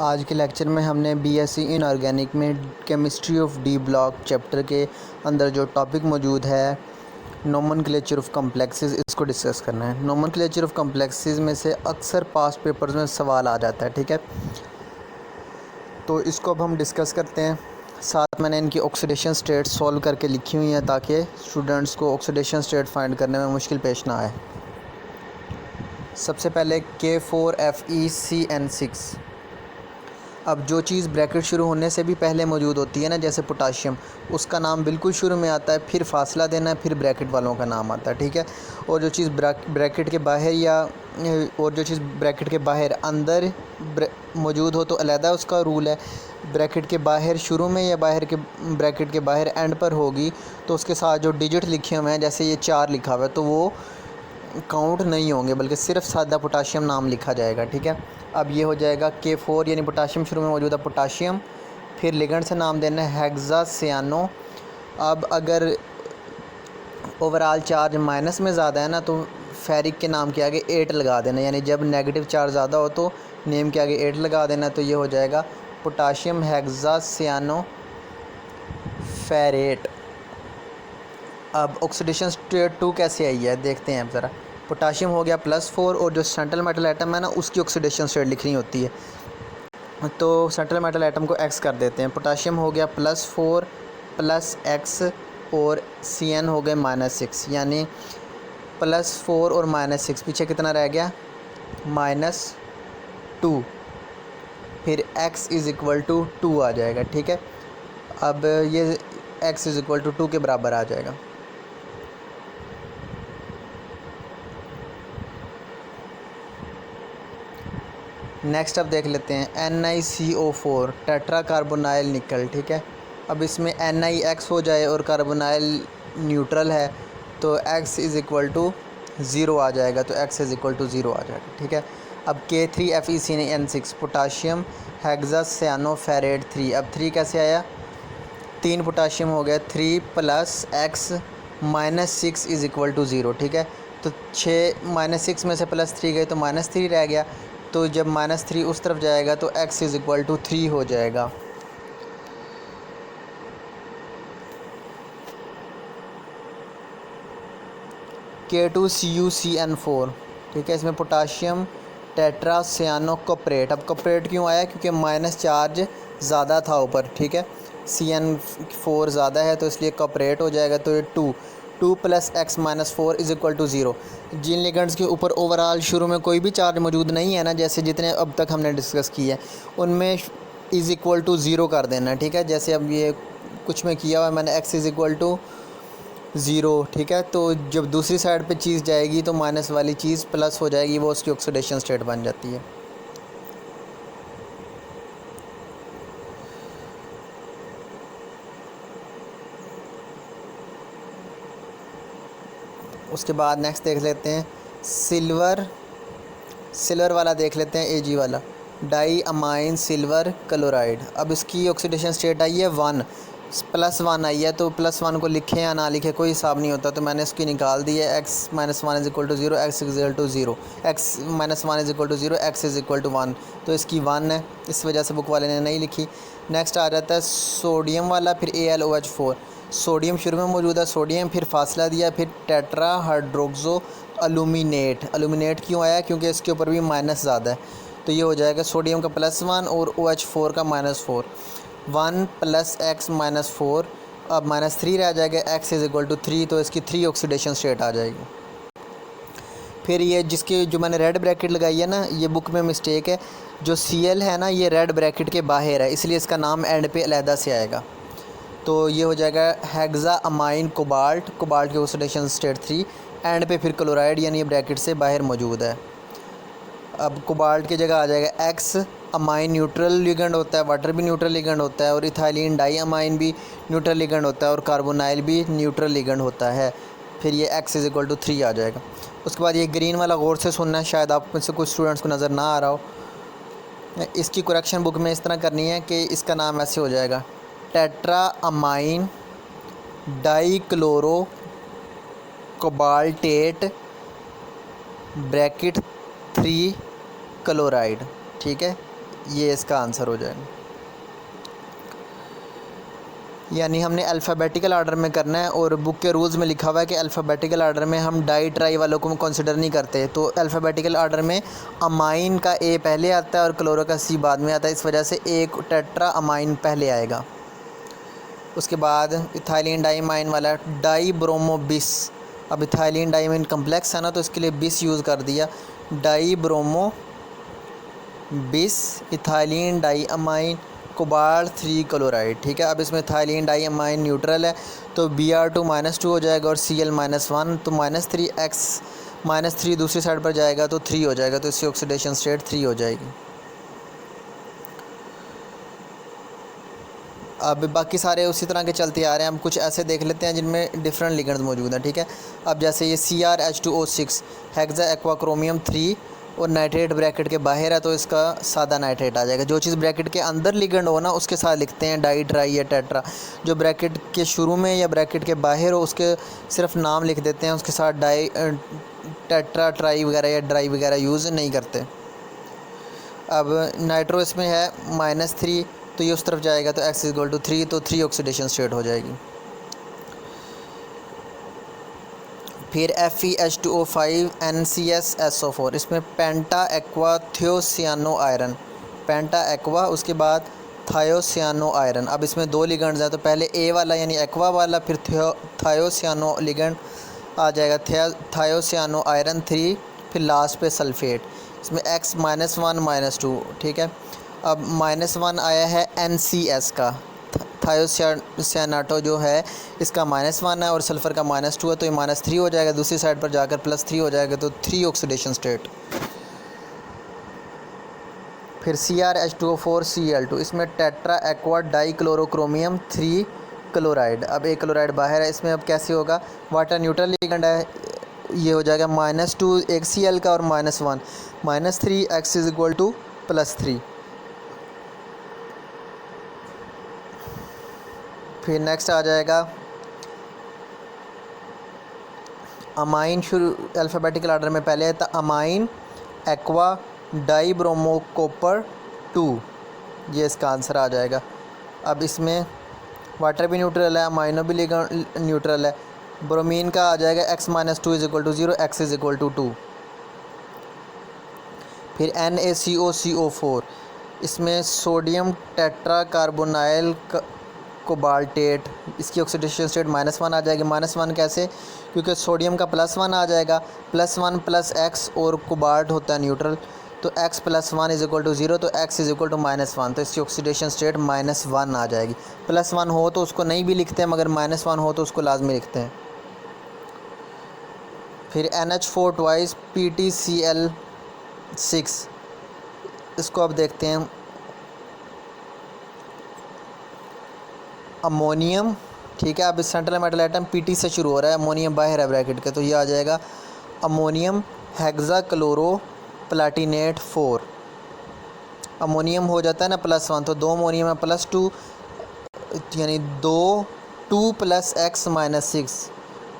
आज के लेक्चर में हमने बीएससी इनऑर्गेनिक में chemistry of D block chapter के अंदर जो टॉपिक मौजूद है नोमेनक्लेचर ऑफ कॉम्प्लेक्सेस, इसको डिस्कस करना है। नोमेनक्लेचर ऑफ कॉम्प्लेक्सेस में से अक्सर पास्ट पेपर्स में सवाल आ जाता है, ठीक है। तो इसको अब हम डिस्कस करते हैं। साथ मैंने इनकी ऑक्सीडेशन स्टेट सॉल्व करके लिखी हुई हैं ताकि स्टूडेंट्स को ऑक्सीडेशन स्टेट फाइंड करने में मुश्किल पेश ना आए। सबसे पहले K4FeCN6। अब जो चीज़ ब्रैकेट शुरू होने से भी पहले मौजूद होती है ना, जैसे पोटाशियम, उसका नाम बिल्कुल शुरू में आता है, फिर फासला देना है, फिर ब्रैकेट वालों का नाम आता है, ठीक है। और जो चीज़ ब्रैकेट के बाहर अंदर मौजूद हो तो अलहदा उसका रूल है। ब्रैकेट के बाहर शुरू में या ब्रैकेट के बाहर एंड पर होगी तो उसके साथ जो डिजिट लिखे हुए हैं, जैसे ये 4 लिखा हुआ है, तो वो काउंट नहीं होंगे, बल्कि सिर्फ सादा पोटाशियम नाम लिखा जाएगा, ठीक है। अब ये हो जाएगा K4 यानी पोटाशियम शुरू में मौजूद है पोटाशियम, फिर लिगेंड से नाम देना है हेक्सासियानो। अब अगर ओवरऑल चार्ज माइनस में ज़्यादा है ना, तो फेरिक के नाम के आगे 8 लगा देना, यानी जब नेगेटिव चार्ज ज़्यादा हो तो नेम के आगे 8 लगा देना। तो ये हो जाएगा पोटाशियम हेक्सासियानो फेरेट। अब ऑक्सीडेशन स्टेट 2 कैसे आई है देखते हैं अब ज़रा। पोटाशियम हो गया +4 और जो सेंट्रल मेटल एटम है ना, उसकी ऑक्सीडेशन स्टेट लिखनी होती है। तो सेंट्रल मेटल एटम को X कर देते हैं। पोटाशियम हो गया +4 +X और Cn हो गए -6, यानी +4 और -6, पीछे कितना रह गया -2, फिर X = 2 आ जाएगा, ठीक है। अब ये X = 2 के बराबर आ जाएगा। नेक्स्ट अब देख लेते हैं NiCO4 टेट्रा कार्बोनाइल निकल, ठीक है। अब इसमें NiX हो जाए और कार्बोनाइल न्यूट्रल है तो X = 0 आ जाएगा, तो X = 0 आ जाएगा, ठीक है। अब K3FeCN6 पोटाशियम हेक्सासियानोफेरेट 3। अब 3 कैसे आया, 3 पोटाशियम हो गया, 3 + X -6 = 0, ठीक है। तो 6 में से +3 गए तो -3 रह गया, तो जब -3 उस तरफ जाएगा तो X = 3 हो जाएगा। K2CuCN4, ठीक है। इसमें पोटाशियम टेट्रासियानोकोपरेट। अब कोपरेट क्यों आया, क्योंकि माइनस चार्ज ज़्यादा था ऊपर, ठीक है। CN4 ज़्यादा है तो इसलिए कोपरेट हो जाएगा। तो ये 2 + X -4 = 0। जिन लिगेंड्स के ऊपर ओवरऑल शुरू में कोई भी चार्ज मौजूद नहीं है ना, जैसे जितने अब तक हमने डिस्कस किया है, उनमें = 0 कर देना, ठीक है। जैसे अब ये कुछ में किया हुआ है मैंने, X = 0, ठीक है। तो जब दूसरी साइड पे चीज़ जाएगी तो माइनस वाली चीज़ प्लस हो जाएगी, वो उसकी ऑक्सीडेशन स्टेट बन जाती है। उसके बाद नेक्स्ट देख लेते हैं सिल्वर वाला देख लेते हैं, Ag वाला डाई अमाइन सिल्वर क्लोराइड। अब इसकी ऑक्सीडेशन स्टेट आई है 1 +1 आई है, तो +1 को लिखें या ना लिखें कोई हिसाब नहीं होता, तो मैंने इसकी निकाल दी है। X - 1 = 0, X = 0, X - 1 = 0, X = 1, तो इसकी 1 है, इस वजह से बुक वाले ने नहीं लिखी। नेक्स्ट आ जाता है सोडियम वाला, फिर AlOH4। सोडियम शुरू में मौजूद है, सोडियम, फिर फासला दिया, फिर टेट्रा हाइड्रोक्सो अलूमिनेट क्यों आया, क्योंकि इसके ऊपर भी माइनस ज़्यादा है। तो ये हो जाएगा सोडियम का +1 और OH4 का -4, 1 + X -4, अब -3 रह जाएगा, X = 3, तो इसकी 3 ऑक्सीडेशन स्टेट आ जाएगी। फिर ये जो मैंने रेड ब्रैकेट लगाई है ना, ये बुक में मिस्टेक है। जो Cl है ना, ये रेड ब्रैकेट के बाहर है, इसलिए इसका नाम एंड पे अलहदा से आएगा। तो ये हो जाएगा हेक्सा अमाइन कोबाल्ट की ऑक्सीडेशन स्टेट 3, एंड पे फिर क्लोराइड, यानी ये ब्रैकेट से बाहर मौजूद है। अब कोबाल्ट की जगह आ जाएगा X अमाइन न्यूट्रल लिगेंड होता है, वाटर भी न्यूट्रल लिगेंड होता है, और इथाइलिन डाई अमाइन भी न्यूट्रल लिगेंड होता है, और कार्बोनाइल भी न्यूट्रल लिगेंड होता है। फिर ये X = 3 आ जाएगा। उसके बाद ये ग्रीन वाला गौर से सुनना है, शायद आप में से कुछ स्टूडेंट्स को नज़र ना आ रहा हो। इसकी करेक्शन बुक में इस तरह करनी है कि इसका नाम ऐसे हो जाएगा tetra amine dichloro cobaltate bracket 3 chloride, ठीक है। ये इसका आंसर हो जाएगा। यानी हमने अल्फ़ाबेटिकल आर्डर में करना है, और बुक के रूल्स में लिखा हुआ है कि अल्फ़ाबेटिकल आर्डर में हम डाई ट्राई वालों को कंसिडर नहीं करते। तो अल्फ़ाबेटिकल आर्डर में अमाइन का ए पहले आता है और क्लोरो का सी बाद में आता है, इस वजह से एक टेट्रा अमाइन पहले आएगा। उसके बाद इथाइलिन डाईमाइन वाला डाई ब्रोमो बिस। अब इथाइलिन डाईमाइन कम्प्लेक्स है ना, तो इसके लिए बिस यूज़ कर दिया, di bromo bis ethylene di amine cobalt 3 chloride. ठीक है, अब इसमें इथाइलिन डाई अमाइन न्यूट्रल है तो Br2 -2 हो जाएगा और Cl-1, तो -3 दूसरी साइड पर जाएगा तो 3 हो जाएगा, तो इसकी ऑक्सीडेशन स्टेट 3 हो जाएगी। अब बाकी सारे उसी तरह के चलते आ रहे हैं। हम कुछ ऐसे देख लेते हैं जिनमें डिफरेंट लिगेंड्स मौजूद हैं। ठीक है, अब जैसे ये CrH2O6 हेक्सा एक्वा क्रोमियम 3 और नाइट्रेट ब्रैकेट के बाहर है तो इसका सादा नाइट्रेट आ जाएगा। जो चीज़ ब्रैकेट के अंदर लिगेंड हो ना उसके साथ लिखते हैं डाई ट्राई या टेट्रा। जो ब्रैकेट के शुरू में या ब्रैकेट के बाहर हो उसके सिर्फ नाम लिख देते हैं, उसके साथ डाई टेट्रा ट्राई वगैरह या ड्राई वगैरह यूज़ नहीं करते। अब नाइट्रो इसमें है -3, तो ये उस तरफ जाएगा तो X=3, तो 3 ऑक्सीडेशन स्टेट हो जाएगी। फिर FeH2O5 NCSSO4, इसमें पेंटा एक्वा थियोसियानो आयरन, पेंटा एक्वा उसके बाद थायोसियानो आयरन। अब इसमें 2 लिगेंड्स हैं, तो पहले ए वाला यानी एक्वा वाला, फिर थायोसियानो लिगेंड आ जाएगा, थायोसियानो आयरन 3, फिर लास्ट पे सल्फेट। इसमें X -1 -2। ठीक है, अब -1 आया है NCS का, थायोसियानाटो जो है इसका -1 है और सल्फ़र का -2 है, तो ये -3 हो जाएगा, दूसरी साइड पर जाकर +3 हो जाएगा, तो 3 ऑक्सीडेशन स्टेट। फिर CrH2O4 Cl2, इसमें टेट्रा एक्वा डाई क्लोरोक्रोमियम 3 क्लोराइड। अब एक क्लोराइड बाहर है, इसमें अब कैसे होगा, वाटर न्यूट्रल लिगेंड है, ये हो जाएगा -2 एक Cl का और -1 -3 X=+3। फिर नेक्स्ट आ जाएगा अमाइन, शुरू अल्फ़ाबेटिकल आर्डर में पहले है तो amine aqua die bromo copper 2, ये इसका आंसर आ जाएगा। अब इसमें वाटर भी न्यूट्रल है, अमाइनो भी न्यूट्रल है। ब्रोमीन का आ जाएगा X -2 = 0, X = 2। फिर NaCOCO4, इसमें सोडियम टेट्रा कार्बोनाइल कोबाल्टेट, इसकी ऑक्सीडेशन स्टेट -1 आ जाएगी। -1 कैसे, क्योंकि सोडियम का +1 आ जाएगा, +1 + X और कोबाल्ट होता है न्यूट्रल, तो X + 1 = 0, तो X = -1, तो इसकी ऑक्सीडेशन स्टेट -1 आ जाएगी। +1 हो तो उसको नहीं भी लिखते हैं, मगर -1 हो तो उसको लाजमी लिखते हैं। फिर NH4 ट्वाइस PtCl6, इसको अब देखते हैं, अमोनियम। ठीक है, अब इस सेंट्रल मेटल एटम Pt से शुरू हो रहा है, अमोनियम बाहर है ब्रैकेट के, तो ये आ जाएगा अमोनियम हेक्सा क्लोरो प्लाटिनेट 4। अमोनियम हो जाता है ना +1, तो 2 अमोनियम है +2, यानी 2 + X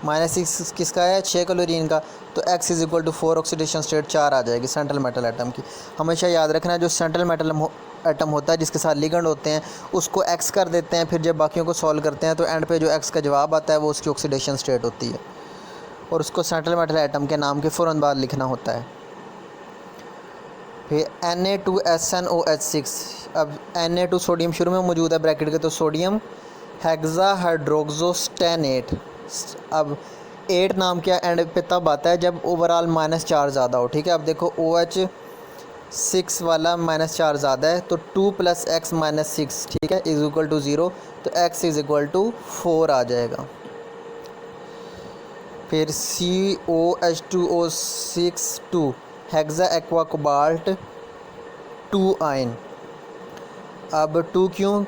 -6 किसका है, 6 क्लोरीन का, तो X = 4 ऑक्सीडेशन स्टेट 4 आ जाएगी सेंट्रल मेटल एटम की। हमेशा याद रखना, जो सेंट्रल मेटल एटम होता है जिसके साथ लिगेंड होते हैं उसको X कर देते हैं, फिर जब बाकियों को सॉल्व करते हैं तो एंड पे जो X का जवाब आता है वो उसकी ऑक्सीडेशन स्टेट होती है, और उसको सेंट्रल मेटल एटम के नाम के फ़ौरन बाद लिखना होता है। फिर Na2SNOH6, अब Na2 सोडियम शुरू में मौजूद है ब्रैकेट के, तो सोडियम हेक्सा हाइड्रोक्सोस्टेनेट। अब 8 नाम क्या एंड पे तब आता है जब ओवरऑल -4 ज़्यादा हो। ठीक है, अब देखो OH6 वाला -4 ज़्यादा है, तो 2 + X -6, ठीक है, = 0, तो X = 4 आ जाएगा। फिर COH2O6 hexa aqua cobalt 2 ion. अब 2 क्यों,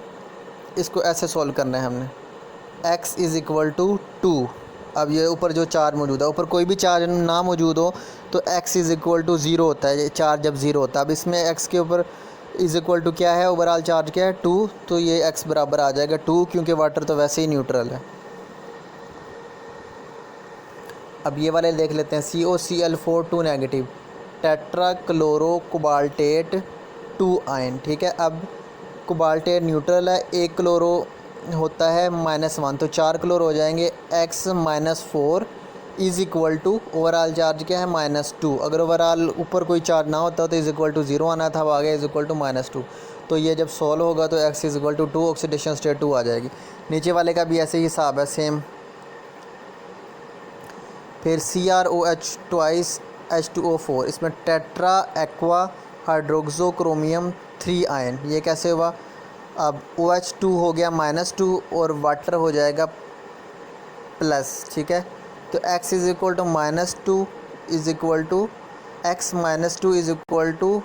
इसको ऐसे सॉल्व करना है हमने, X = 2। अब ये ऊपर जो चार्ज मौजूद है, ऊपर कोई भी चार्ज ना मौजूद हो तो X = 0 होता है, ये चार्ज जब 0 होता है। अब इसमें X के ऊपर = क्या है, ओवरऑल चार्ज क्या है 2, तो ये X बराबर आ जाएगा 2, क्योंकि वाटर तो वैसे ही न्यूट्रल है। अब ये वाले देख लेते हैं, COCl4 2 negative tetra chloro cobaltate 2 ion, ठीक है। अब कोबाल्टेट न्यूट्रल है, 1 क्लोरो होता है -1, तो 4 क्लोरो हो जाएंगे। x -4 is equal to overall charge क्या है -2। अगर ओवरऑल ऊपर कोई चार्ज ना होता तो इज़ इक्वल टू 0 आना था, अब आ गया इज़ इक्वल टू -2। तो ये जब सॉल्व होगा तो x is equal to 2, oxidation state 2 आ जाएगी। नीचे वाले का भी ऐसे ही हिसाब है सेम। फिर CrOH ट्वाइस H2O4, इसमें tetra aqua hydroxo chromium 3 ion, ये कैसे हुआ? अब OH2 हो गया -2 और वाटर हो जाएगा प्लस, ठीक है। तो x is equal to -2 is equal to x -2 is equal to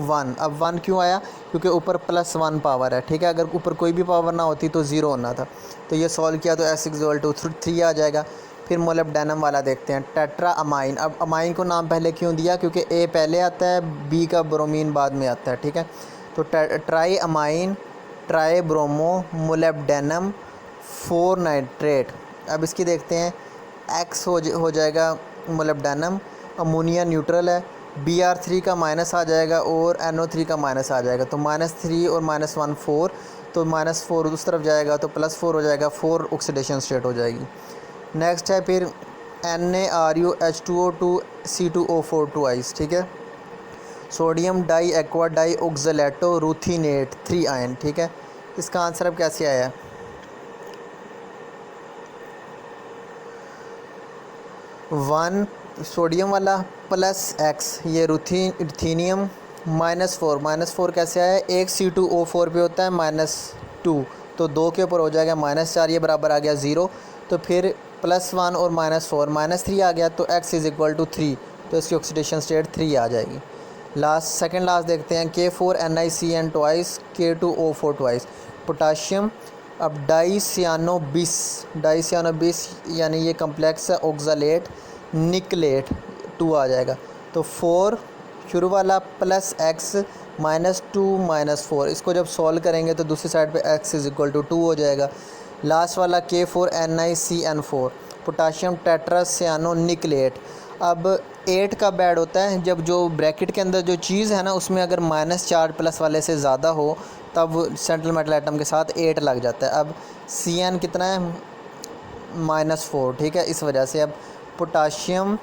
1। अब 1 क्यों आया? क्योंकि ऊपर +1 पावर है, ठीक है। अगर ऊपर कोई भी पावर ना होती तो 0 होना था। तो ये सॉल्व किया तो x इक्वल टू 3 आ जाएगा। फिर मोलिब्डेनम वाला देखते हैं, टेट्रा अमाइन। अब अमाइन को नाम पहले क्यों दिया? क्योंकि A पहले आता है, B का ब्रोमीन बाद में आता है, ठीक है। तो try amine, try bromo molybdenum 4 nitrate. अब इसकी देखते हैं, X हो जाएगा मोलिब्डेनम, अमोनिया न्यूट्रल है, Br3 का माइनस आ जाएगा और NO3 का माइनस आ जाएगा। तो -3 और -1 4, तो -4 उस तरफ जाएगा तो +4 हो जाएगा, 4 ऑक्सीडेशन स्टेट हो जाएगी। नेक्स्ट है फिर NaRuH2O2 C2O4 ट्वाइस, ठीक है। Sodium di aqua di oxalato ruthenate 3 ion, ठीक है। इसका आंसर अब कैसे आया? 1 सोडियम वाला प्लस x, ये रूथीनियम -4 कैसे आया? एक C2O4 पे होता है -2, तो 2 के ऊपर हो जाएगा -4, ये बराबर आ गया 0। तो फिर +1 और -4 -3 आ गया, तो x इज़ इक्वल टू 3, तो इसकी ऑक्सीडेशन स्टेट 3 आ जाएगी। सेकंड लास्ट देखते हैं, K4NiCN twice K2O4 twice potassium. अब डाइसियानो बिस यानी ये कम्प्लेक्स है, ऑक्सलेट निकलेट 2 आ जाएगा। तो 4 शुरू वाला प्लस x -2 -4, इसको जब सॉल्व करेंगे तो दूसरी साइड पे x इज़ इक्वल टू 2 हो जाएगा। लास्ट वाला K4NiCN4 पोटाशियम टेट्रासियानो निकलेट। अब 8 का बैड होता है जब जो ब्रैकेट के अंदर जो चीज़ है ना उसमें अगर माइनस चार्ज प्लस वाले से ज़्यादा हो तब सेंट्रल मेटल एटम के साथ 8 लग जाता है। अब CN कितना है? -4, ठीक है। इस वजह से अब potassium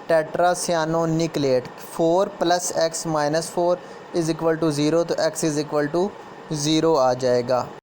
tetracyano nickelate 4 + x -4 is equal to 0, तो x इज़ इक्वल टू 0 आ जाएगा।